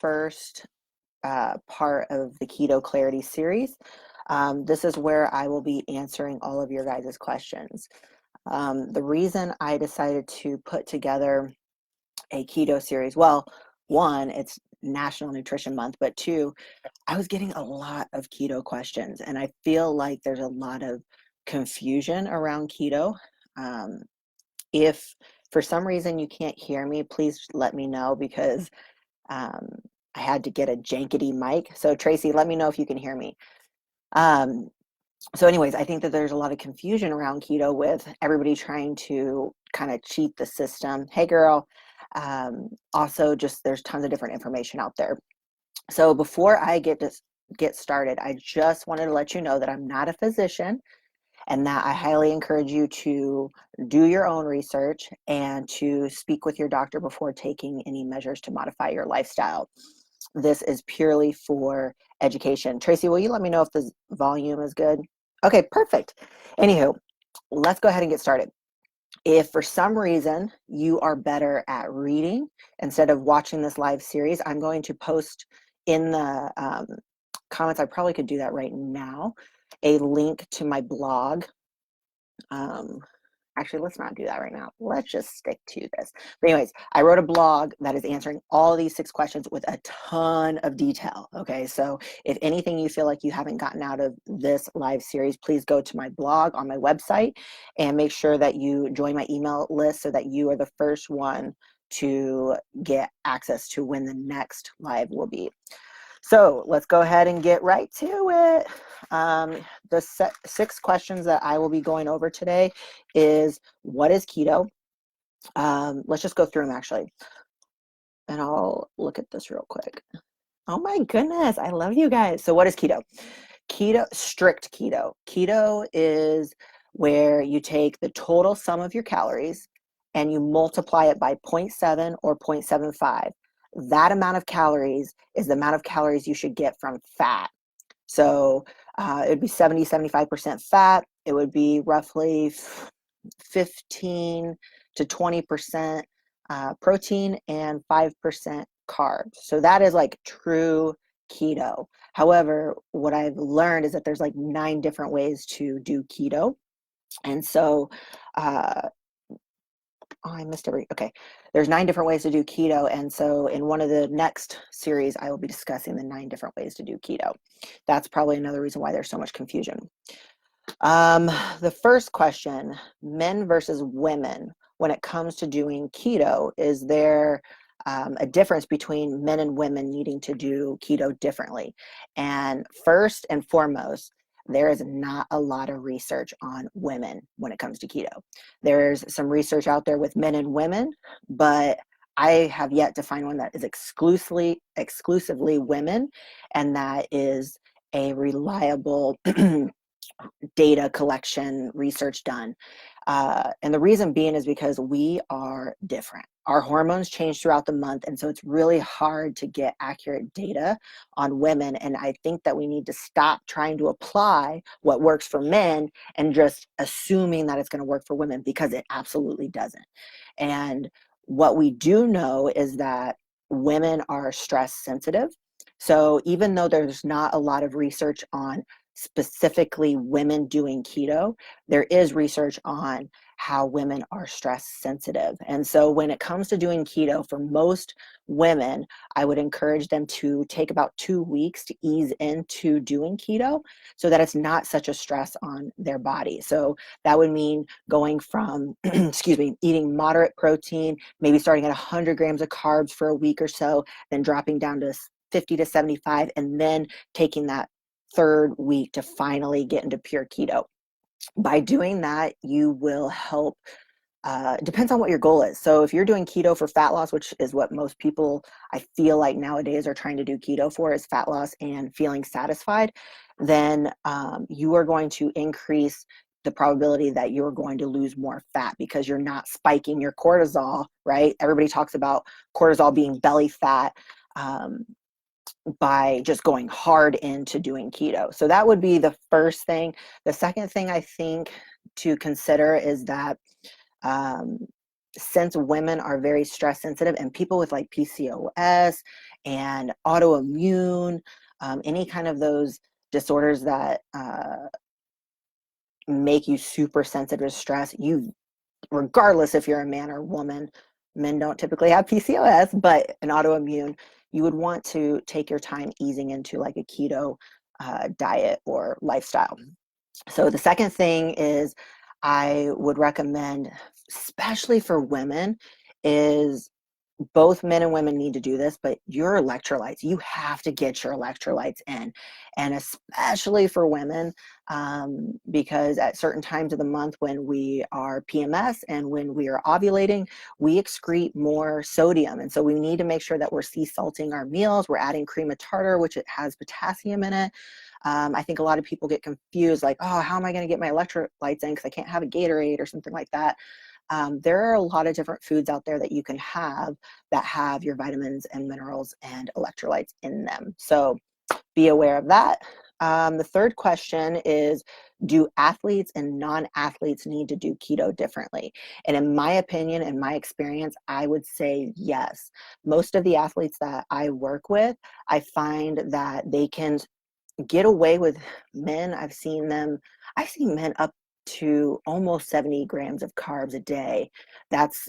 first part of the Keto Clarity Series. This is where I will be answering all of your guys' questions. The reason I decided to put together a keto series, well, one, it's National Nutrition Month, but two, I was getting a lot of keto questions, and I feel like there's a lot of confusion around keto. If for some reason you can't hear me, please let me know, because I had to get a jankety mic. So Tracy, let me know if you can hear me. So anyways, I think that there's a lot of confusion around keto with everybody trying to kind of cheat the system. Hey girl. Also, just there's tons of different information out there. So before I get started, I just wanted to let you know that I'm not a physician, and that I highly encourage you to do your own research and to speak with your doctor before taking any measures to modify your lifestyle. This is purely for education. Tracy, will you let me know if the volume is good? Okay, perfect. Anywho, let's go ahead and get started. If for some reason you are better at reading instead of watching this live series, I'm going to post in the comments, I probably could do that right now, a link to my blog. Actually, let's not do that right now. Let's just stick to this. But anyways, I wrote a blog that is answering all these 6 questions with a ton of detail. Okay, so if anything you feel like you haven't gotten out of this live series, please go to my blog on my website and make sure that you join my email list so that you are the first one to get access to when the next live will be. So let's go ahead and get right to it. The 6 questions that I will be going over today is, what is keto? Let's just go through them actually. And I'll look at this real quick. Oh my goodness, I love you guys. So what is keto? Keto, strict keto. Keto is where you take the total sum of your calories and you multiply it by 0.7 or 0.75. That amount of calories is the amount of calories you should get from fat. So it would be 75% fat. It would be roughly 15 to 20% protein and 5% carbs. So that is like true keto. However, what I've learned is that there's like 9 different ways to do keto. And so I missed okay. There's 9 different ways to do keto. And so in one of the next series, I will be discussing the 9 different ways to do keto. That's probably another reason why there's so much confusion. The first question, men versus women, when it comes to doing keto, is there a difference between men and women needing to do keto differently? And first and foremost, there is not a lot of research on women when it comes to keto. There's some research out there with men and women, but I have yet to find one that is exclusively women, and that is a reliable data collection research done. And the reason being is because we are different. Our hormones change throughout the month, and so it's really hard to get accurate data on women. And I think that we need to stop trying to apply what works for men and just assuming that it's going to work for women, because it absolutely doesn't. And what we do know is that women are stress sensitive. So even though there's not a lot of research on specifically women doing keto, there is research on how women are stress sensitive. And so when it comes to doing keto, for most women, I would encourage them to take about 2 weeks to ease into doing keto so that it's not such a stress on their body. So that would mean going from, eating moderate protein, maybe starting at 100 grams of carbs for a week or so, then dropping down to 50 to 75, and then taking that 3rd week to finally get into pure keto. By doing that, you will help. Depends on what your goal is. So if you're doing keto for fat loss, which is what most people I feel like nowadays are trying to do keto for, is fat loss and feeling satisfied, then you are going to increase the probability that you're going to lose more fat because you're not spiking your cortisol, right? Everybody talks about cortisol being belly fat. By just going hard into doing keto. So that would be the first thing. The second thing I think to consider is that since women are very stress sensitive, and people with like PCOS and autoimmune, any kind of those disorders that make you super sensitive to stress, regardless if you're a man or woman, men don't typically have PCOS, but an autoimmune, you would want to take your time easing into like a keto diet or lifestyle. So the second thing is I would recommend, especially for women, is both men and women need to do this, but your electrolytes, you have to get your electrolytes in. And especially for women, because at certain times of the month when we are PMS and when we are ovulating, we excrete more sodium. And so we need to make sure that we're sea salting our meals. We're adding cream of tartar, which it has potassium in it. I think a lot of people get confused, like, oh, how am I going to get my electrolytes in because I can't have a Gatorade or something like that. There are a lot of different foods out there that you can have that have your vitamins and minerals and electrolytes in them. So be aware of that. The third question is, do athletes and non-athletes need to do keto differently? And in my opinion, in my experience, I would say yes. Most of the athletes that I work with, I find that they can get away with men. I've seen men up to almost 70 grams of carbs a day. That's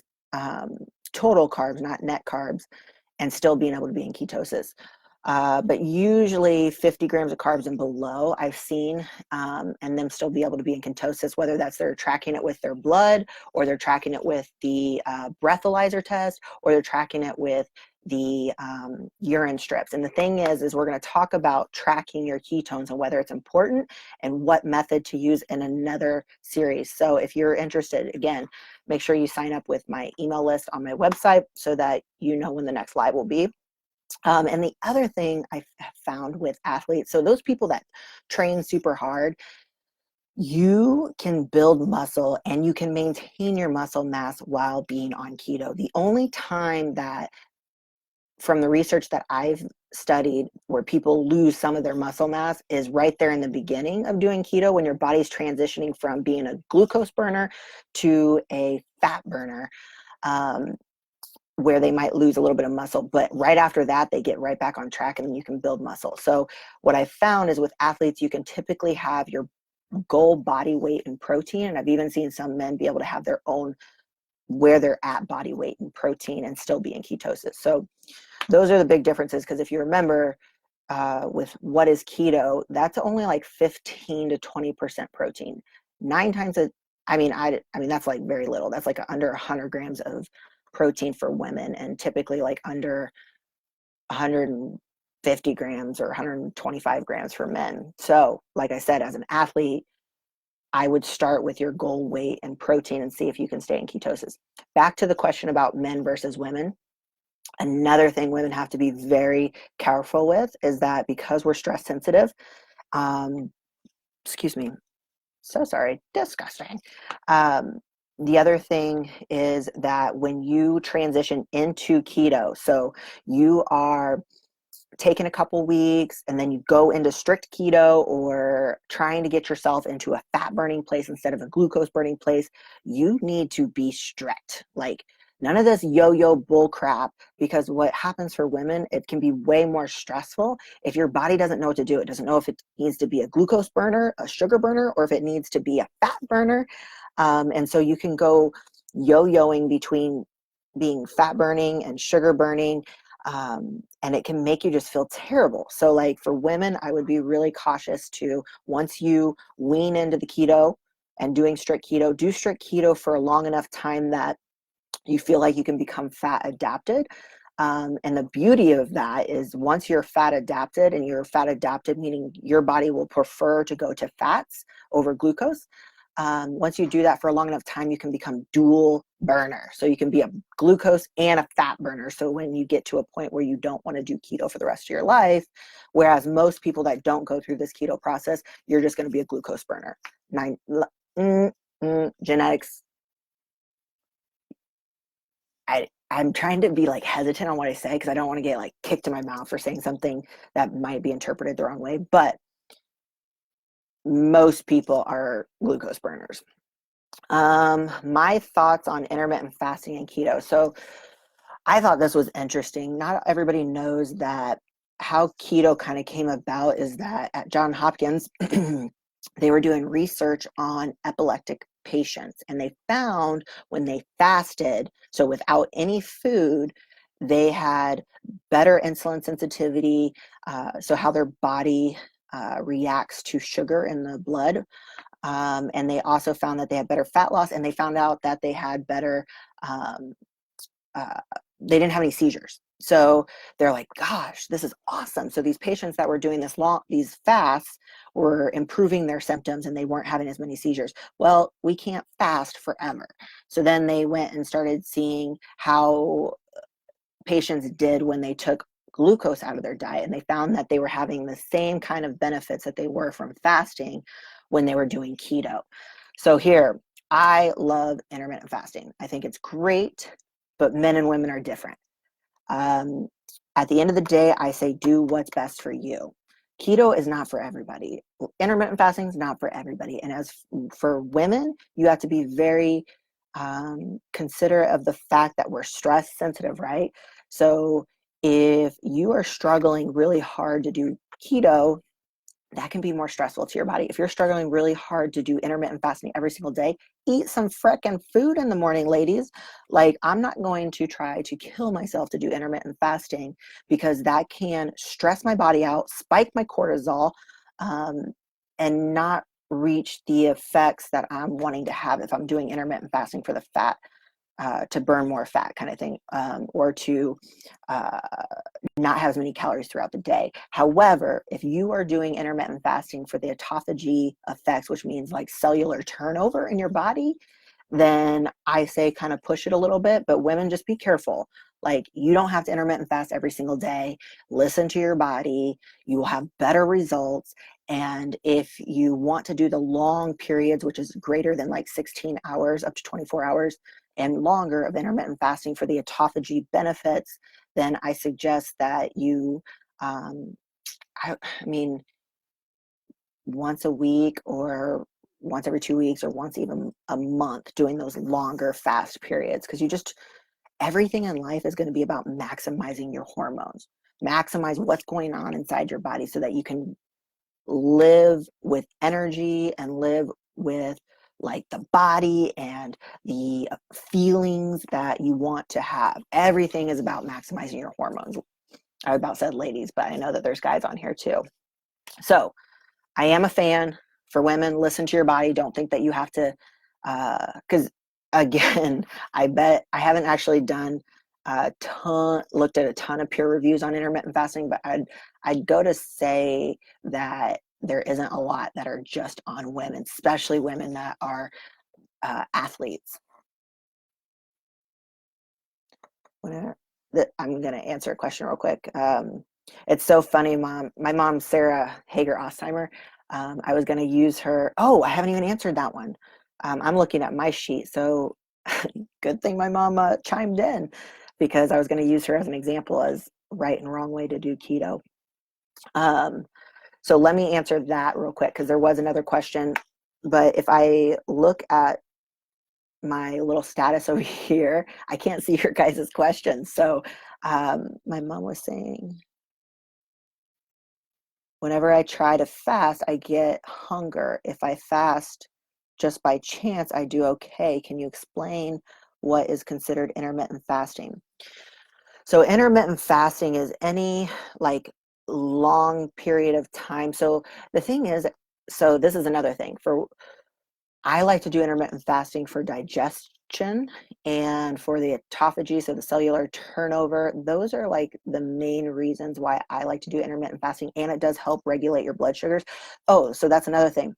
total carbs, not net carbs, and still being able to be in ketosis. But usually 50 grams of carbs and below I've seen, and them still be able to be in ketosis, whether that's they're tracking it with their blood, or they're tracking it with the breathalyzer test, or they're tracking it with the urine strips. And the thing is we're going to talk about tracking your ketones and whether it's important and what method to use in another series. So if you're interested, again, make sure you sign up with my email list on my website so that you know when the next live will be. And the other thing I found with athletes, so those people that train super hard, you can build muscle and you can maintain your muscle mass while being on keto. The only time that, from the research that I've studied, where people lose some of their muscle mass is right there in the beginning of doing keto, when your body's transitioning from being a glucose burner to a fat burner. Where they might lose a little bit of muscle, but right after that, they get right back on track and you can build muscle. So what I found is with athletes, you can typically have your goal body weight and protein. And I've even seen some men be able to have their own, where they're at body weight and protein and still be in ketosis. So those are the big differences. Because if you remember, with what is keto, that's only like 15 to 20% protein. Nine times a, I mean, that's like very little. That's like under 100 grams of protein for women, and typically like under 150 grams or 125 grams for men. So, like I said, as an athlete, I would start with your goal weight and protein and see if you can stay in ketosis. Back to the question about men versus women. Another thing women have to be very careful with is that because we're stress sensitive, excuse me, so sorry, disgusting. The other thing is that when you transition into keto, so you are taking a couple weeks and then you go into strict keto or trying to get yourself into a fat burning place instead of a glucose burning place, you need to be strict. Like, none of this yo-yo bull crap, because what happens for women, it can be way more stressful if your body doesn't know what to do. It doesn't know if it needs to be a glucose burner, a sugar burner, or if it needs to be a fat burner. And so you can go yo-yoing between being fat burning and sugar burning. And it can make you just feel terrible. So like for women, I would be really cautious to, once you wean into the keto and doing strict keto, do strict keto for a long enough time that you feel like you can become fat adapted. And the beauty of that is once you're fat adapted, and you're fat adapted, meaning your body will prefer to go to fats over glucose. Once you do that for a long enough time, you can become dual burner. So you can be a glucose and a fat burner. So when you get to a point where you don't want to do keto for the rest of your life, whereas most people that don't go through this keto process, you're just going to be a glucose burner. Genetics. I'm trying to be like hesitant on what I say because I don't want to get like kicked in my mouth for saying something that might be interpreted the wrong way. But most people are glucose burners. My thoughts on intermittent fasting and keto. So I thought this was interesting. Not everybody knows that how keto kind of came about is that at Johns Hopkins, they were doing research on epileptic patients, and they found when they fasted, so without any food, they had better insulin sensitivity, so how their body reacts to sugar in the blood. And they also found that they had better fat loss, and they found out that they had better um, uh, they didn't have any seizures. So they're like, gosh, this is awesome. So these patients that were doing these fasts were improving their symptoms and they weren't having as many seizures. Well, we can't fast forever. So then they went and started seeing how patients did when they took glucose out of their diet, and they found that they were having the same kind of benefits that they were from fasting when they were doing keto. So here, I love intermittent fasting. I think it's great, but men and women are different. Um, at the end of the day, I say do what's best for you. Keto is not for everybody. Intermittent fasting is not for everybody. And as for women, you have to be very considerate of the fact that we're stress sensitive, right? So if you are struggling really hard to do keto, that can be more stressful to your body. If you're struggling really hard to do intermittent fasting every single day, eat some frickin' food in the morning, ladies. Like, I'm not going to try to kill myself to do intermittent fasting because that can stress my body out, spike my cortisol, um, and not reach the effects that I'm wanting to have if I'm doing intermittent fasting for the fat, to burn more fat kind of thing, or to uh, not have as many calories throughout the day. However, if you are doing intermittent fasting for the autophagy effects, which means like cellular turnover in your body, then I say kind of push it a little bit. But women, just be careful. Like, you don't have to intermittent fast every single day. Listen to your body. You will have better results. And if you want to do the long periods, which is greater than like 16 hours, up to 24 hours and longer of intermittent fasting for the autophagy benefits, then I suggest that you, um, I mean, once a week or once every 2 weeks or once even a month, doing those longer fast periods, because everything in life is going to be about maximizing your hormones, maximize what's going on inside your body so that you can live with energy and live with like the body and the feelings that you want to have. Everything is about maximizing your hormones. I about said ladies, but I know that there's guys on here too. So I am a fan for women. Listen to your body. Don't think that you have to, because again, I bet I haven't actually looked at a ton of peer reviews on intermittent fasting, but I'd go to say that there isn't a lot that are just on women, especially women that are athletes. I'm going to answer a question real quick. It's so funny, Mom. My mom, Sarah Hager Ostheimer, I was going to use her. Oh, I haven't even answered that one. I'm looking at my sheet. So good thing my mom chimed in, because I was going to use her as an example as right and wrong way to do keto. So let me answer that real quick, because there was another question. But if I look at my little status over here, I can't see your guys' questions. So my mom was saying, whenever I try to fast, I get hunger. If I fast just by chance, I do okay. Can you explain what is considered intermittent fasting? So intermittent fasting is any like long period of time. So the thing is, so this is another thing for, I like to do intermittent fasting for digestion and for the autophagy, so the cellular turnover. Those are like the main reasons why I like to do intermittent fasting, and it does help regulate your blood sugars. Oh, so that's another thing.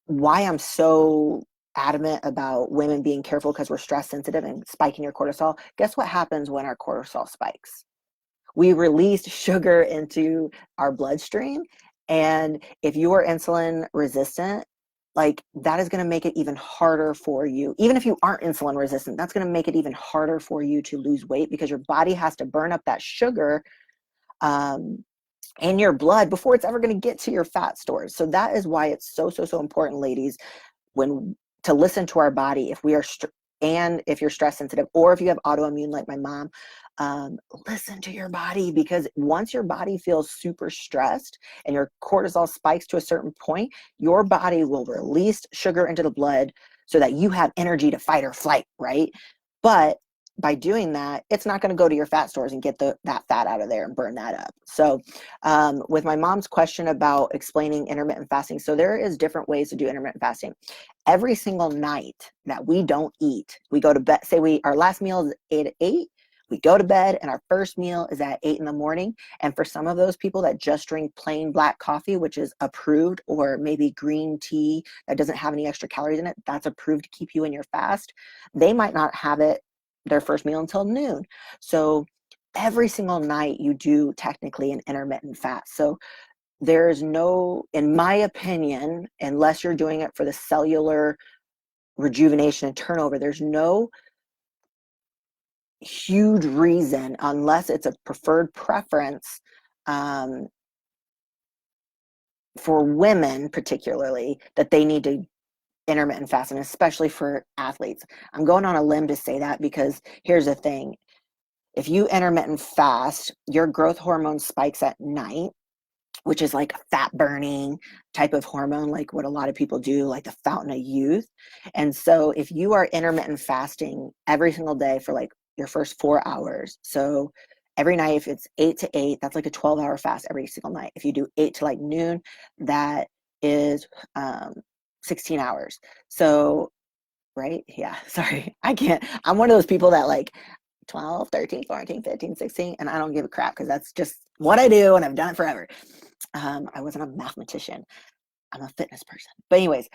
Why I'm so adamant about women being careful, because we're stress sensitive and spiking your cortisol. Guess what happens when our cortisol spikes? We release sugar into our bloodstream. And if you are insulin resistant, like, that is going to make it even harder for you. Even if you aren't insulin resistant, that's going to make it even harder for you to lose weight, because your body has to burn up that sugar in your blood before it's ever going to get to your fat stores. So that is why it's so important, ladies, when to listen to our body. If we are and if you're stress sensitive, or if you have autoimmune like my mom, listen to your body, because once your body feels super stressed and your cortisol spikes to a certain point, your body will release sugar into the blood so that you have energy to fight or flight, right? But by doing that, it's not going to go to your fat stores and get that fat out of there and burn that up. So with my mom's question about explaining intermittent fasting, so there is different ways to do intermittent fasting. Every single night that we don't eat, we go to bed, say our last meal is 8, we go to bed and our first meal is at 8 in the morning. And for some of those people that just drink plain black coffee, which is approved, or maybe green tea that doesn't have any extra calories in it, that's approved to keep you in your fast, they might not have it their first meal until noon. So every single night you do technically an intermittent fast. So there's no, in my opinion, unless you're doing it for the cellular rejuvenation and turnover, there's no huge reason, unless it's a preferred preference for women particularly, that they need to intermittent fast, and especially for athletes. I'm going on a limb to say that because here's the thing. If you intermittent fast, your growth hormone spikes at night, which is like a fat burning type of hormone, like what a lot of people do, like the fountain of youth. And so if you are intermittent fasting every single day for like your first 4 hours, so every night, if it's 8 to 8, that's like a 12-hour fast every single night. If you do 8 to like noon, that is 16 hours. So, right? Yeah, sorry. I can't. I'm one of those people that like 12, 13, 14, 15, 16, and I don't give a crap because that's just what I do and I've done it forever. I wasn't a mathematician. I'm a fitness person. But anyways,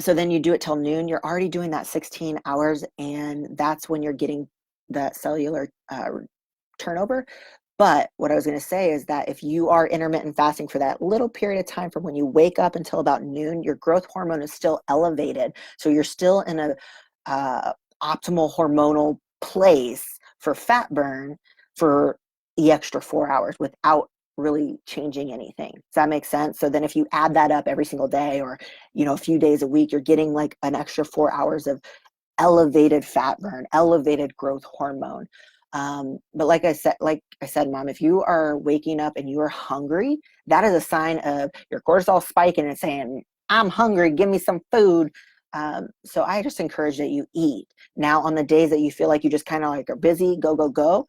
so then you do it till noon. You're already doing that 16 hours, and that's when you're getting that cellular turnover. But what I was going to say is that if you are intermittent fasting for that little period of time from when you wake up until about noon, your growth hormone is still elevated. So you're still in a optimal hormonal place for fat burn for the extra 4 hours without really changing anything. Does that make sense? So then if you add that up every single day, or, a few days a week, you're getting like an extra 4 hours of elevated fat burn, elevated growth hormone. But like I said, Mom, if you are waking up and you are hungry, that is a sign of your cortisol spiking and saying, I'm hungry, give me some food. So I just encourage that you eat. Now, on the days that you feel like you just kind of like are busy, go,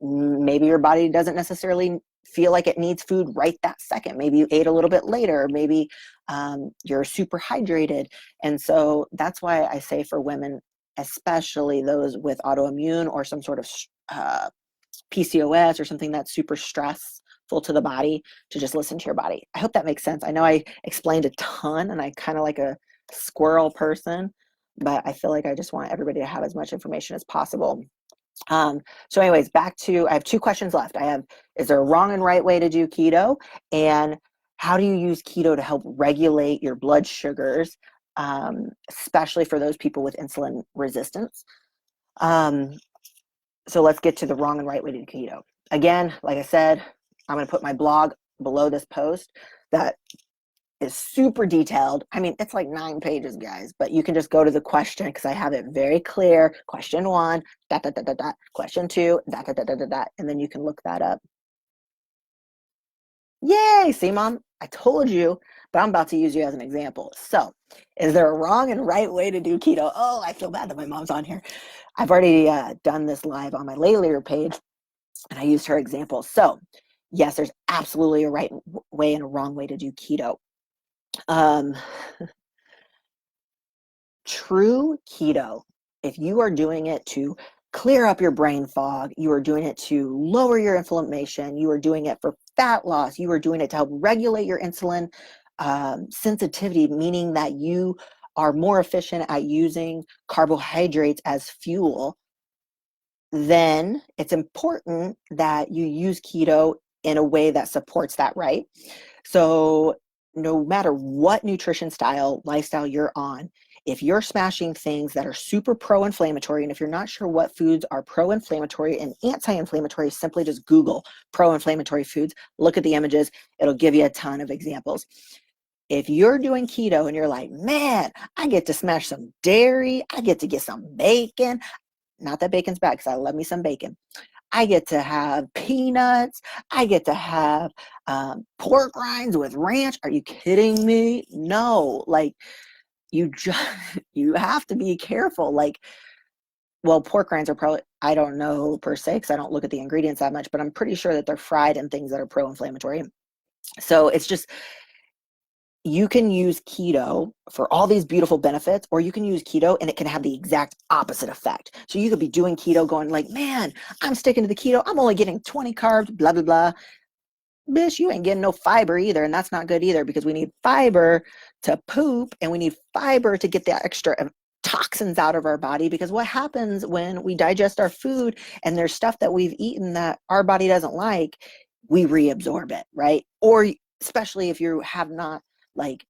maybe your body doesn't necessarily feel like it needs food right that second. Maybe you ate a little bit later. Maybe you're super hydrated. And so that's why I say for women, especially those with autoimmune or some sort of PCOS or something that's super stressful to the body, to just listen to your body. I hope that makes sense. I know I explained a ton and I kind of like a squirrel person, but I feel like I just want everybody to have as much information as possible. So anyways, back to, I have 2 questions left. I have, is there a wrong and right way to do keto? And how do you use keto to help regulate your blood sugars, especially for those people with insulin resistance? So let's get to the wrong and right way to do keto. Again, like I said, I'm going to put my blog below this post that is super detailed. I mean, it's like 9 pages, guys, but you can just go to the question because I have it very clear. Question 1, ... Question 2, ... and then you can look that up. Yay! See, Mom, I told you, but I'm about to use you as an example. So, is there a wrong and right way to do keto? Oh, I feel bad that my mom's on here. I've already done this live on my later page, and I used her example. So, yes, there's absolutely a right way and a wrong way to do keto. True keto, if you are doing it to clear up your brain fog, you are doing it to lower your inflammation, you are doing it for fat loss, you are doing it to help regulate your insulin sensitivity, meaning that you are more efficient at using carbohydrates as fuel, then it's important that you use keto in a way that supports that, right? So no matter what nutrition style, lifestyle you're on, if you're smashing things that are super pro-inflammatory, and if you're not sure what foods are pro-inflammatory and anti-inflammatory, simply just Google pro-inflammatory foods, look at the images, it'll give you a ton of examples. If you're doing keto and you're like, man, I get to smash some dairy, I get to get some bacon. Not that bacon's bad, because I love me some bacon. I get to have peanuts. I get to have pork rinds with ranch. Are you kidding me? No, like you just, you have to be careful. Like, well, pork rinds are probably, I don't know per se, because I don't look at the ingredients that much, but I'm pretty sure that they're fried in things that are pro-inflammatory. So it's just, you can use keto for all these beautiful benefits, or you can use keto and it can have the exact opposite effect. So you could be doing keto going like, man, I'm sticking to the keto. I'm only getting 20 carbs, blah, blah, blah. Bitch, you ain't getting no fiber either. And that's not good either, because we need fiber to poop and we need fiber to get the extra toxins out of our body. Because what happens when we digest our food and there's stuff that we've eaten that our body doesn't like, we reabsorb it, right? Or especially if you have not like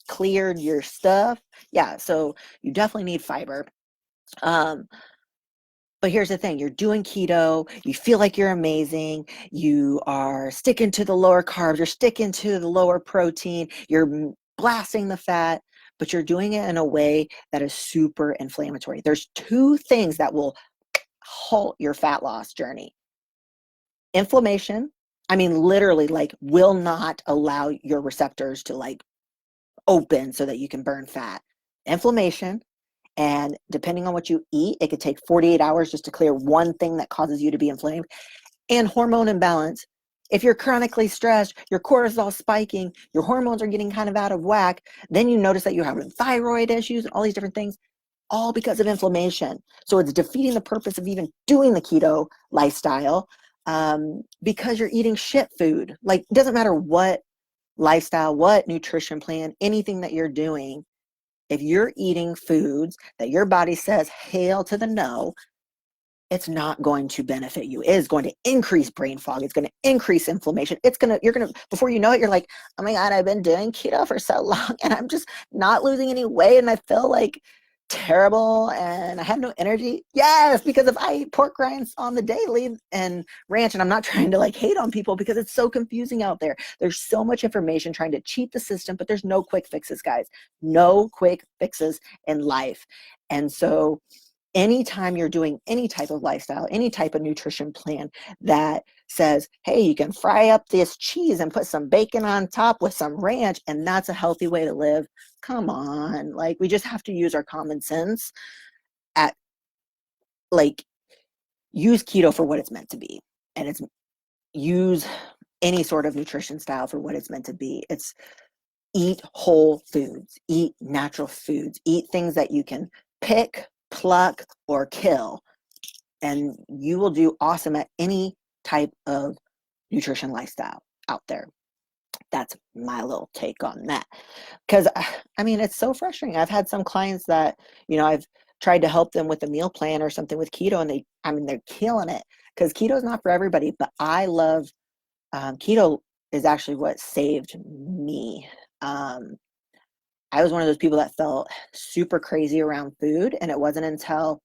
cleared your stuff. Yeah, so you definitely need fiber. But here's the thing, you're doing keto, you feel like you're amazing, you are sticking to the lower carbs, you're sticking to the lower protein, you're blasting the fat, but you're doing it in a way that is super inflammatory. There's two things that will halt your fat loss journey. Inflammation, I mean, literally, like, will not allow your receptors to like open so that you can burn fat. Inflammation, and depending on what you eat, it could take 48 hours just to clear one thing that causes you to be inflamed. And hormone imbalance. If you're chronically stressed, your cortisol spiking, your hormones are getting kind of out of whack, then you notice that you're having thyroid issues and all these different things, all because of inflammation. So it's defeating the purpose of even doing the keto lifestyle, because you're eating shit food. Like, it doesn't matter what lifestyle, what nutrition plan, anything that you're doing, if you're eating foods that your body says, hail to the no, it's not going to benefit you. It is going to increase brain fog. It's going to increase inflammation. You're going to, before you know it, you're like, oh my God, I've been doing keto for so long and I'm just not losing any weight and I feel like terrible and I have no energy. Yes, because if I eat pork rinds on the daily and ranch, and I'm not trying to like hate on people because it's so confusing out there. There's so much information trying to cheat the system, but there's no quick fixes, guys. No quick fixes in life. And so anytime you're doing any type of lifestyle, any type of nutrition plan that says, hey, you can fry up this cheese and put some bacon on top with some ranch, and that's a healthy way to live. Come on. Like, we just have to use our common sense at, like, use keto for what it's meant to be. And it's use any sort of nutrition style for what it's meant to be. It's eat whole foods, eat natural foods, eat things that you can pick, pluck, or kill, and you will do awesome at any type of nutrition lifestyle out there. That's my little take on that. Because, I mean, it's so frustrating. I've had some clients that, I've tried to help them with a meal plan or something with keto, and they're killing it, because keto is not for everybody. But I love, keto is actually what saved me. I was one of those people that felt super crazy around food, and it wasn't until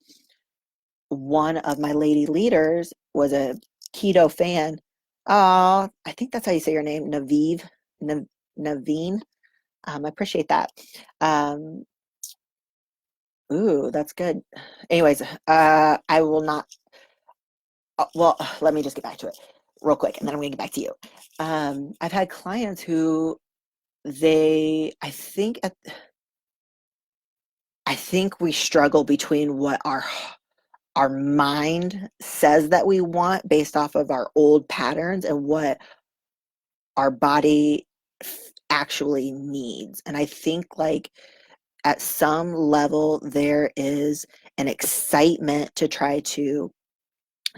one of my lady leaders was a keto fan. I think that's how you say your name, Naveen. I appreciate that. Um, ooh, that's good. Anyways, I will not. Well, let me just get back to it real quick, and then I'm going to get back to you. I've had clients who I think we struggle between what our mind says that we want based off of our old patterns and what our body actually needs. And I think, like, at some level there is an excitement to try to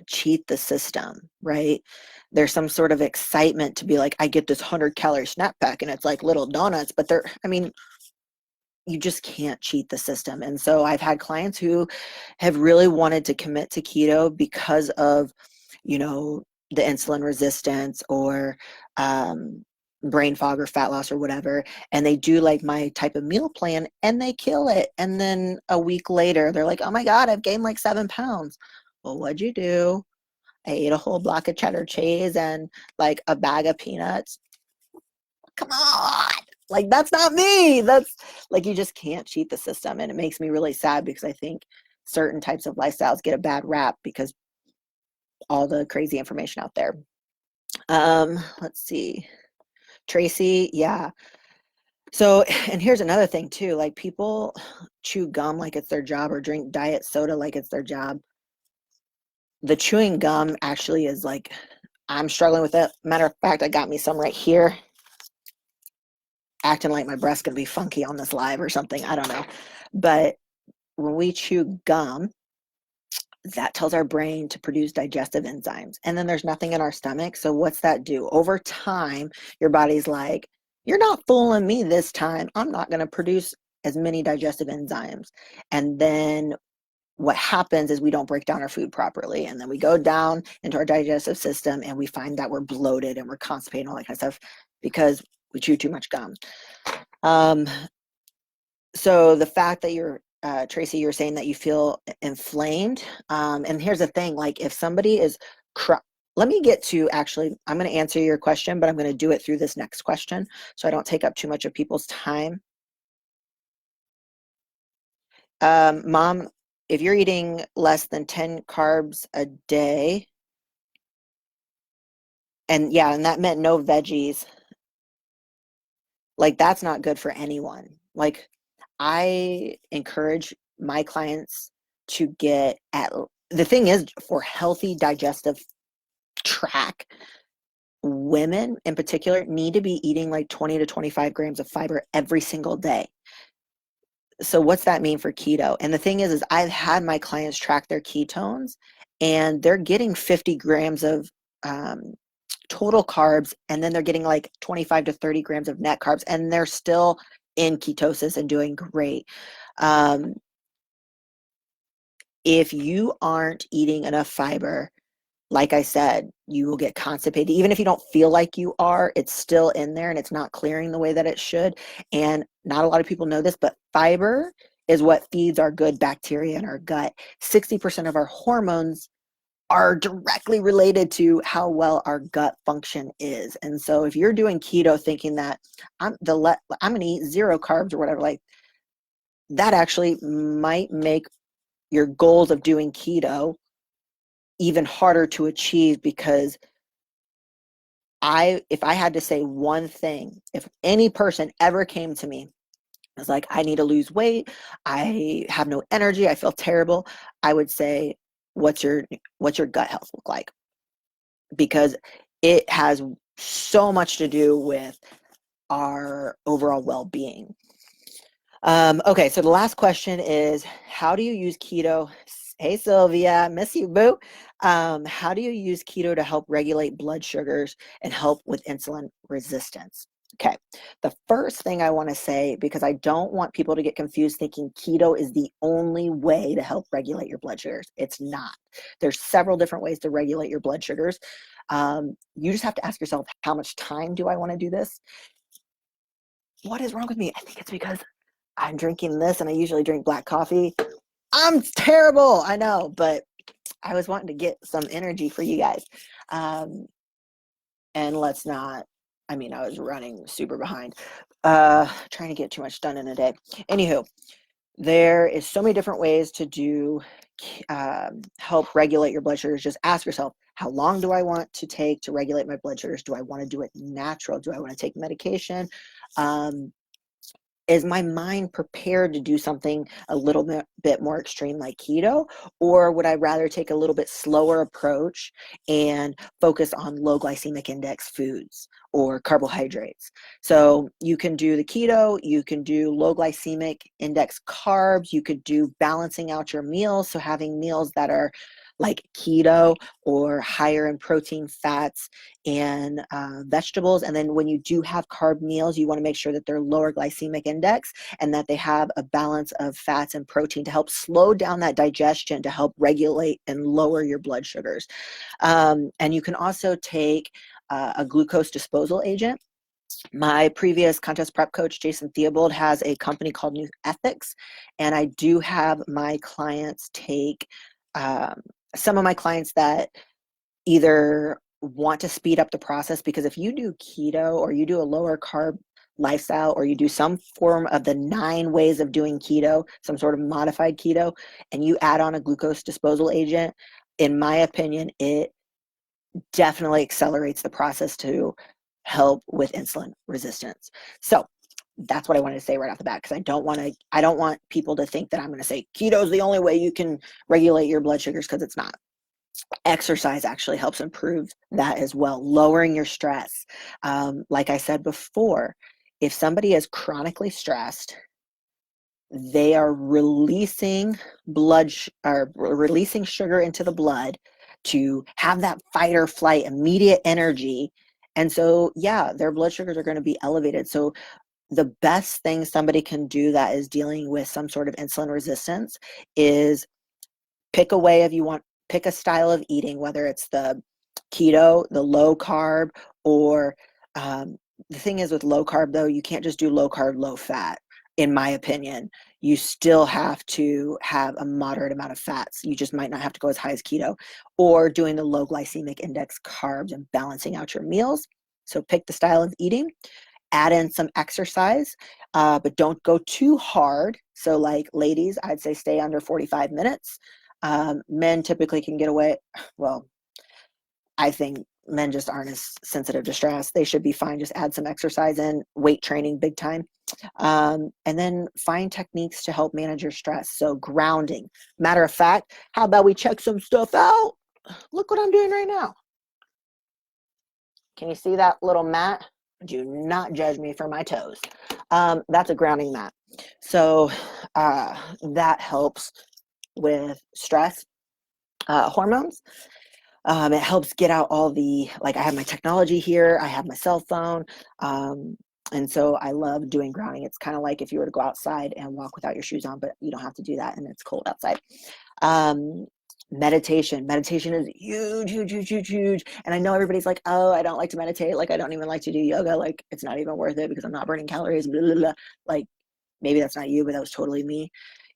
cheat the system, right? There's some sort of excitement to be like, I get this 100-calorie snack pack and it's like little donuts, but you just can't cheat the system. And so I've had clients who have really wanted to commit to keto because of, the insulin resistance or brain fog or fat loss or whatever. And they do like my type of meal plan and they kill it. And then a week later, they're like, oh my God, I've gained like 7 pounds. Well, what'd you do? I ate a whole block of cheddar cheese and like a bag of peanuts. come on. Like, that's not me. That's like, you just can't cheat the system. And it makes me really sad because I think certain types of lifestyles get a bad rap because all the crazy information out there. Let's see. Tracy, yeah. So, and here's another thing too, like people chew gum like it's their job or drink diet soda like it's their job. The chewing gum actually is like, I'm struggling with it. Matter of fact, I got me some right here. Acting like my breast's gonna be funky on this live or something. I don't know. But when we chew gum, that tells our brain to produce digestive enzymes. And then there's nothing in our stomach. So what's that do? Over time, your body's like, you're not fooling me this time. I'm not going to produce as many digestive enzymes. And then what happens is we don't break down our food properly. And then we go down into our digestive system and we find that we're bloated and we're constipated and all that kind of stuff because we chew too much gum. So the fact that you're Tracy, you're saying that you feel inflamed. And here's the thing, like if somebody is, let me get to, actually, I'm going to answer your question, but I'm going to do it through this next question so I don't take up too much of people's time. Mom, if you're eating less than 10 carbs a day, and yeah, and that meant no veggies, like that's not good for anyone. Like I encourage my clients to get at, the thing is, for healthy digestive tract, women in particular need to be eating like 20 to 25 grams of fiber every single day. So what's that mean for keto? And the thing is I've had my clients track their ketones and they're getting 50 grams of total carbs, and then they're getting like 25 to 30 grams of net carbs, and they're still in ketosis and doing great. If you aren't eating enough fiber, like I said, you will get constipated. Even if you don't feel like you are, it's still in there and it's not clearing the way that it should. And not a lot of people know this, but fiber is what feeds our good bacteria in our gut. 60% of our hormones are directly related to how well our gut function is. And so if you're doing keto thinking that I'm going to eat zero carbs or whatever, like that actually might make your goals of doing keto even harder to achieve, because if I had to say one thing, if any person ever came to me, I was like, I need to lose weight, I have no energy, I feel terrible, I would say, what's your gut health look like? Because it has so much to do with our overall well-being. Okay, so the last question is, how do you use keto? Hey, Sylvia, miss you, boo. How do you use keto to help regulate blood sugars and help with insulin resistance? Okay, the first thing I want to say, because I don't want people to get confused thinking keto is the only way to help regulate your blood sugars. It's not. There's several different ways to regulate your blood sugars. You just have to ask yourself, how much time do I want to do this? What is wrong with me? I think it's because I'm drinking this and I usually drink black coffee. I'm terrible, I know, but I was wanting to get some energy for you guys. And let's not, I mean, I was running super behind, trying to get too much done in a day. Anywho, there is so many different ways to do help regulate your blood sugars. Just ask yourself, how long do I want to take to regulate my blood sugars? Do I want to do it natural? Do I want to take medication? Is my mind prepared to do something a little bit more extreme like keto? Or would I rather take a little bit slower approach and focus on low glycemic index foods or carbohydrates? So you can do the keto, you can do low glycemic index carbs, you could do balancing out your meals. So having meals that are like keto or higher in protein, fats, and vegetables. And then when you do have carb meals, you want to make sure that they're lower glycemic index and that they have a balance of fats and protein to help slow down that digestion, to help regulate and lower your blood sugars. And you can also take a glucose disposal agent. My previous contest prep coach, Jason Theobald, has a company called New Ethics, and I do have my clients take some of my clients that either want to speed up the process, because if you do keto or you do a lower carb lifestyle, or you do some form of the 9 ways of doing keto, some sort of modified keto, and you add on a glucose disposal agent, in my opinion, it definitely accelerates the process to help with insulin resistance. So that's what I wanted to say right off the bat, because I don't want people to think that I'm going to say keto is the only way you can regulate your blood sugars, because it's not. Exercise actually helps improve that as well, lowering your stress. Like I said before, if somebody is chronically stressed, they are releasing releasing sugar into the blood to have that fight or flight immediate energy. And so, yeah, their blood sugars are going to be elevated. So the best thing somebody can do that is dealing with some sort of insulin resistance is pick a way pick a style of eating, whether it's the keto, the low carb, or the thing is with low carb though, you can't just do low carb, low fat. In my opinion, you still have to have a moderate amount of fats. You just might not have to go as high as keto, or doing the low glycemic index carbs and balancing out your meals. So pick the style of eating, add in some exercise, but don't go too hard. So like ladies, I'd say stay under 45 minutes. Men typically can get away. Well, I think men just aren't as sensitive to stress. They should be fine. Just add some exercise in, weight training big time. And then find techniques to help manage your stress. So grounding. Matter of fact, how about we check some stuff out? Look what I'm doing right now. Can you see that little mat? Do not judge me for my toes. That's a grounding mat. So that helps with stress hormones. It helps get out all the, like I have my technology here, I have my cell phone. And so I love doing grounding. It's kind of like if you were to go outside and walk without your shoes on, but you don't have to do that and it's cold outside. Meditation is huge, huge, huge, huge, huge. And I know everybody's like, oh, I don't like to meditate. Like, I don't even like to do yoga. Like, it's not even worth it because I'm not burning calories. Blah, blah, blah. Like, maybe that's not you, but that was totally me.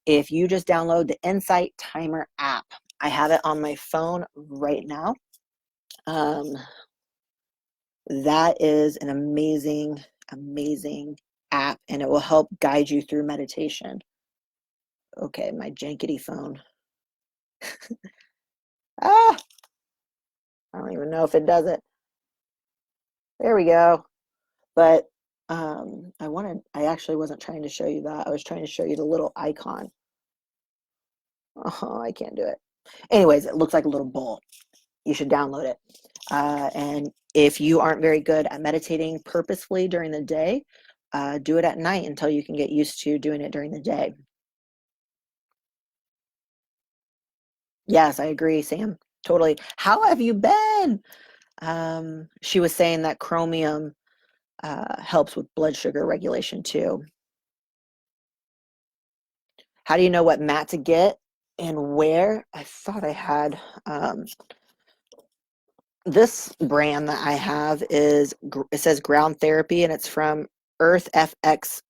If you just download the Insight Timer app, I have it on my phone right now. That is an amazing, amazing app, and it will help guide you through meditation. Okay, my jankety phone. I don't even know if it does it. There we go. But I actually wasn't trying to show you that. I was trying to show you the little icon. Oh, I can't do it. Anyways, it looks like a little bowl. You should download it. And if you aren't very good at meditating purposefully during the day, do it at night until you can get used to doing it during the day. Yes, I agree, Sam. Totally. How have you been? She was saying that chromium helps with blood sugar regulation too. How do you know what mat to get and where? I thought I had this brand that I have is, it says Ground Therapy, and it's from Earth FX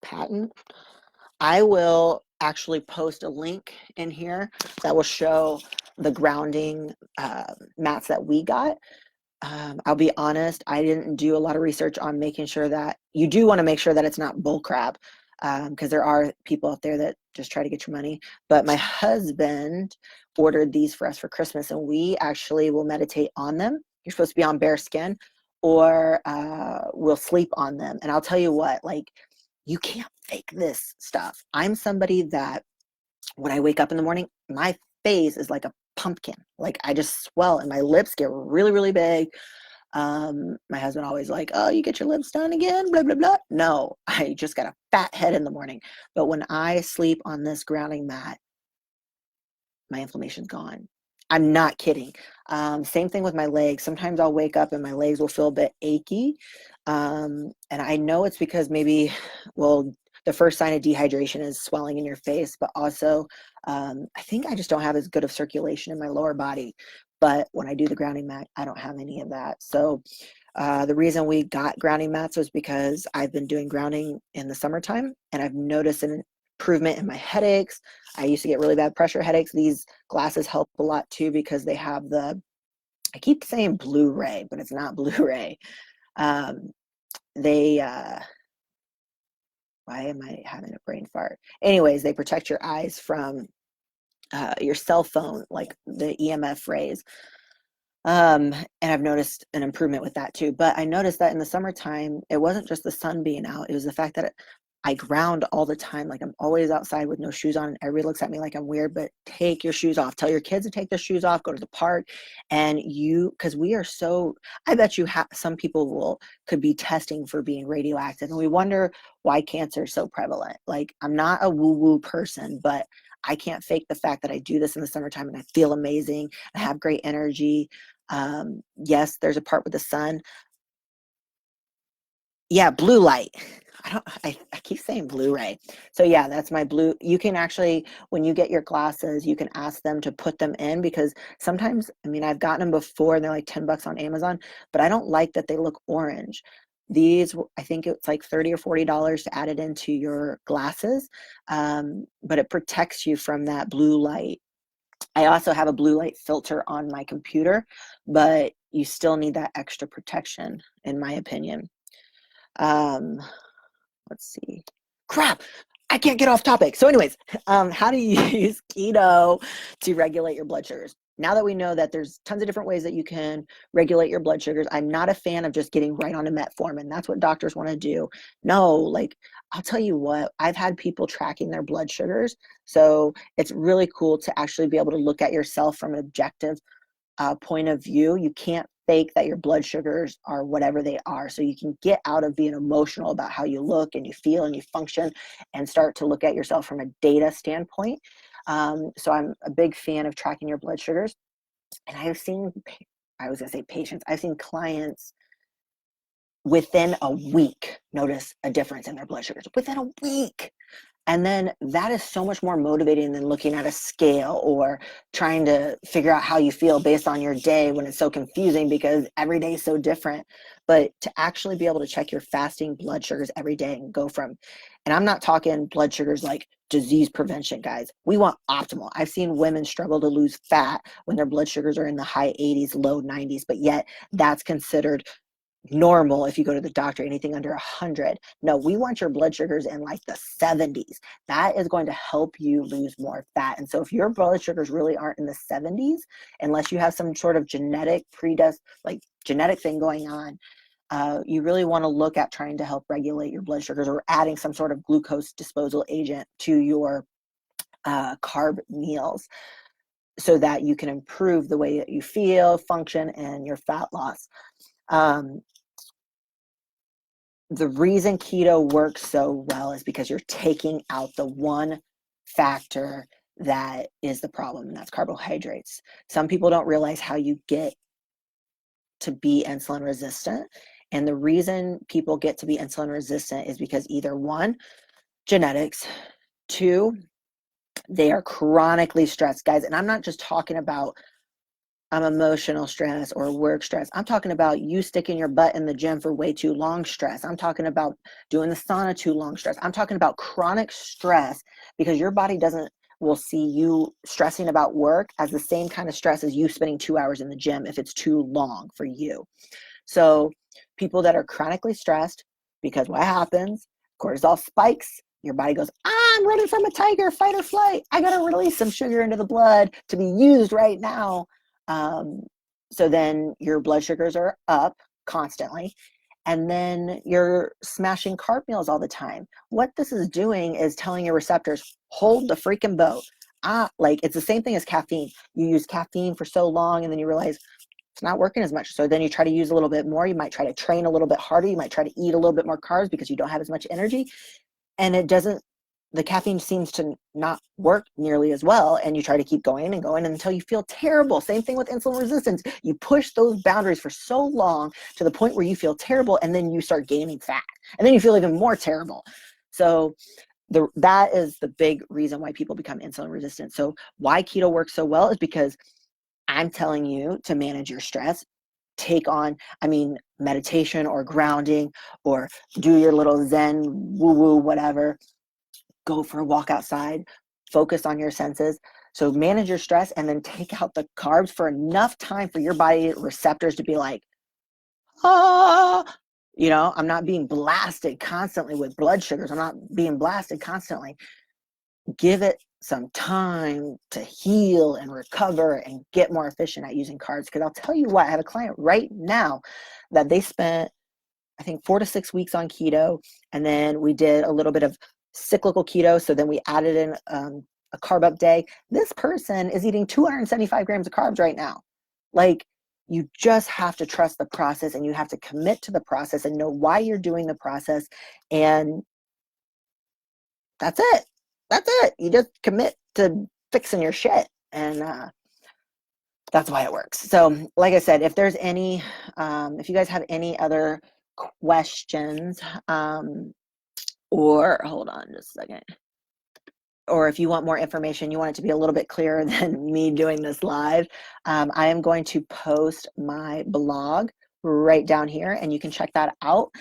patent. I will actually post a link in here that will show the grounding mats that we got. I'll be honest, I didn't do a lot of research on making sure that you do want to make sure that it's not bull crap, because there are people out there that just try to get your money. But my husband ordered these for us for Christmas, and we actually will meditate on them. You're supposed to be on bare skin, or we'll sleep on them. And I'll tell you what, like, you can't fake this stuff. I'm somebody that when I wake up in the morning, my face is like a pumpkin. Like, I just swell and my lips get really, really big. My husband always like, oh, you get your lips done again, blah, blah, blah. No, I just got a fat head in the morning. But when I sleep on this grounding mat, my inflammation's gone. I'm not kidding. Same thing with my legs. Sometimes I'll wake up and my legs will feel a bit achy. And I know it's because maybe, well, the first sign of dehydration is swelling in your face, but also I think I just don't have as good of circulation in my lower body. But when I do the grounding mat, I don't have any of that. So the reason we got grounding mats was because I've been doing grounding in the summertime, and I've noticed an improvement in my headaches. I used to get really bad pressure headaches. These glasses help a lot too because they have the I keep saying Blu-ray, but it's not Blu-ray. They, why am I having a brain fart? Anyways, they protect your eyes from your cell phone, like the EMF rays. And I've noticed an improvement with that too. But I noticed that in the summertime, it wasn't just the sun being out. It was the fact that I ground all the time. Like I'm always outside with no shoes on. And everybody looks at me like I'm weird, but take your shoes off. Tell your kids to take their shoes off, go to the park. And because we are so, I bet you some people could be testing for being radioactive. And we wonder why cancer is so prevalent. Like I'm not a woo-woo person, but I can't fake the fact that I do this in the summertime and I feel amazing. I have great energy. Yes, there's a part with the sun. Yeah, blue light. I keep saying Blu-ray. So yeah, that's my blue. You can actually, when you get your glasses, you can ask them to put them in, because sometimes, I mean, I've gotten them before and they're like $10 on Amazon, but I don't like that they look orange. These, I think it's like $30 or $40 to add it into your glasses, but it protects you from that blue light. I also have a blue light filter on my computer, but you still need that extra protection, in my opinion. Let's see. Crap, I can't get off topic. So anyways, how do you use keto to regulate your blood sugars? Now that we know that there's tons of different ways that you can regulate your blood sugars, I'm not a fan of just getting right on a metformin. That's what doctors want to do. No, like I'll tell you what, I've had people tracking their blood sugars. So it's really cool to actually be able to look at yourself from an objective point of view. You can't fake that your blood sugars are whatever they are. So you can get out of being emotional about how you look and you feel and you function, and start to look at yourself from a data standpoint. So I'm a big fan of tracking your blood sugars. And I was going to say patients, I've seen clients within a week notice a difference in their blood sugars, within a week. And then that is so much more motivating than looking at a scale or trying to figure out how you feel based on your day, when it's so confusing because every day is so different. But to actually be able to check your fasting blood sugars every day and go from, and I'm not talking blood sugars like disease prevention, guys. We want optimal. I've seen women struggle to lose fat when their blood sugars are in the high 80s, low 90s, but yet that's considered normal if you go to the doctor. Anything under 100. No, we want your blood sugars in like the 70s. That is going to help you lose more fat. And so if your blood sugars really aren't in the 70s, unless you have some sort of genetic genetic thing going on, you really want to look at trying to help regulate your blood sugars, or adding some sort of glucose disposal agent to your carb meals, so that you can improve the way that you feel, function, and your fat loss. The reason keto works so well is because you're taking out the one factor that is the problem, and that's carbohydrates. Some people don't realize how you get to be insulin resistant. And the reason people get to be insulin resistant is because either one, genetics, two, they are chronically stressed, guys. And I'm not just talking about emotional stress or work stress. I'm talking about you sticking your butt in the gym for way too long stress. I'm talking about doing the sauna too long stress. I'm talking about chronic stress, because your body will see you stressing about work as the same kind of stress as you spending 2 hours in the gym if it's too long for you. So people that are chronically stressed, because what happens? Cortisol spikes. Your body goes, I'm running from a tiger, fight or flight. I got to release some sugar into the blood to be used right now. So then your blood sugars are up constantly, and then you're smashing carb meals all the time. What this is doing is telling your receptors, hold the freaking boat. Like it's the same thing as caffeine. You use caffeine for so long, and then you realize it's not working as much. So then you try to use a little bit more. You might try to train a little bit harder. You might try to eat a little bit more carbs because you don't have as much energy. And the caffeine seems to not work nearly as well. And you try to keep going and going until you feel terrible. Same thing with insulin resistance. You push those boundaries for so long to the point where you feel terrible, and then you start gaining fat, and then you feel even more terrible. So that is the big reason why people become insulin resistant. So why keto works so well is because I'm telling you to manage your stress, take on, meditation or grounding, or do your little Zen woo-woo, whatever. Go for a walk outside, focus on your senses. So manage your stress and then take out the carbs for enough time for your body receptors to be like, ah, you know, I'm not being blasted constantly with blood sugars. I'm not being blasted constantly. Give it some time to heal and recover and get more efficient at using carbs. Because I'll tell you what, I have a client right now that they spent, I think, 4 to 6 weeks on keto. And then we did a little bit of cyclical keto. So then we added in a carb up day. This person is eating 275 grams of carbs right now. Like, you just have to trust the process, and you have to commit to the process and know why you're doing the process. And that's it. That's it. You just commit to fixing your shit. And that's why it works. So like I said, if there's any, if you guys have any other questions, or hold on just a second, or if you want more information, you want it to be a little bit clearer than me doing this live, I am going to post my blog right down here, and you can check that out.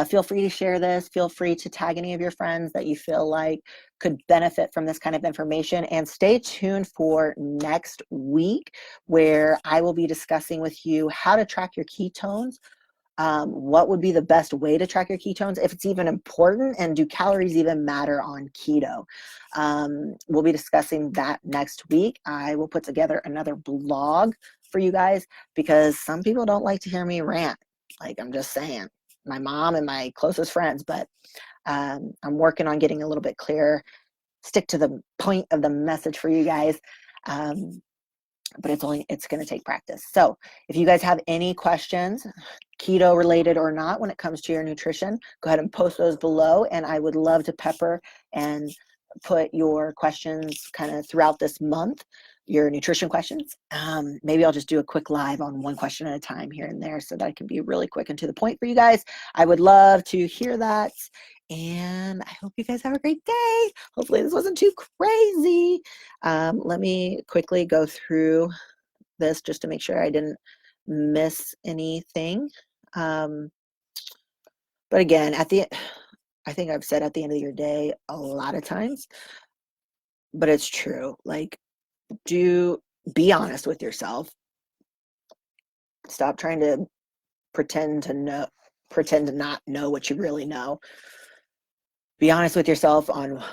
Feel free to share this. Feel free to tag any of your friends that you feel like could benefit from this kind of information. And stay tuned for next week, where I will be discussing with you how to track your ketones, what would be the best way to track your ketones, if it's even important, and do calories even matter on keto. We'll be discussing that next week. I will put together another blog for you guys, because some people don't like to hear me rant. Like, I'm just saying, my mom and my closest friends, but I'm working on getting a little bit clearer, stick to the point of the message for you guys. But it's going to take practice. So if you guys have any questions, keto related or not, when it comes to your nutrition, go ahead and post those below. And I would love to pepper and put your questions kind of throughout this month, your nutrition questions. Maybe I'll just do a quick live on one question at a time here and there, so that I can be really quick and to the point for you guys. I would love to hear that. And I hope you guys have a great day. Hopefully this wasn't too crazy. Let me quickly go through this just to make sure I didn't miss anything. But again, I think I've said at the end of your day a lot of times, but it's true. Like, be honest with yourself. Stop trying to pretend to not know what you really know. Be honest with yourself on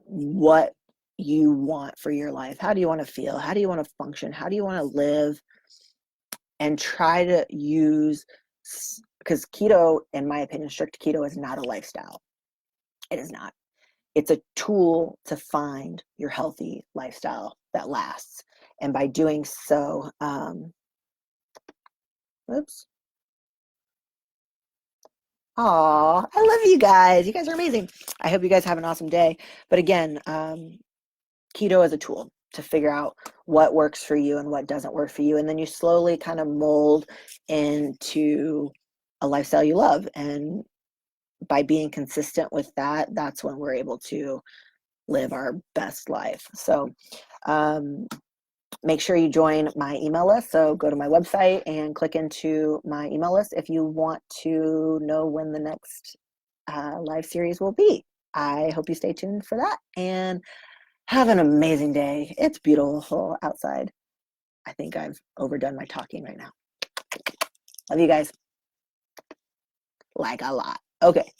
what you want for your life. How do you want to feel? How do you want to function? How do you want to live? And try to use, because keto, in my opinion, strict keto is not a lifestyle. It is not. It's a tool to find your healthy lifestyle that lasts. And by doing so, oops. Aw, I love you guys. You guys are amazing. I hope you guys have an awesome day. But again, keto is a tool to figure out what works for you and what doesn't work for you. And then you slowly kind of mold into a lifestyle you love. And by being consistent with that, that's when we're able to live our best life. So make sure you join my email list. So go to my website and click into my email list if you want to know when the next live series will be. I hope you stay tuned for that, and have an amazing day. It's beautiful outside. I think I've overdone my talking right now. Love you guys. Like a lot. Okay.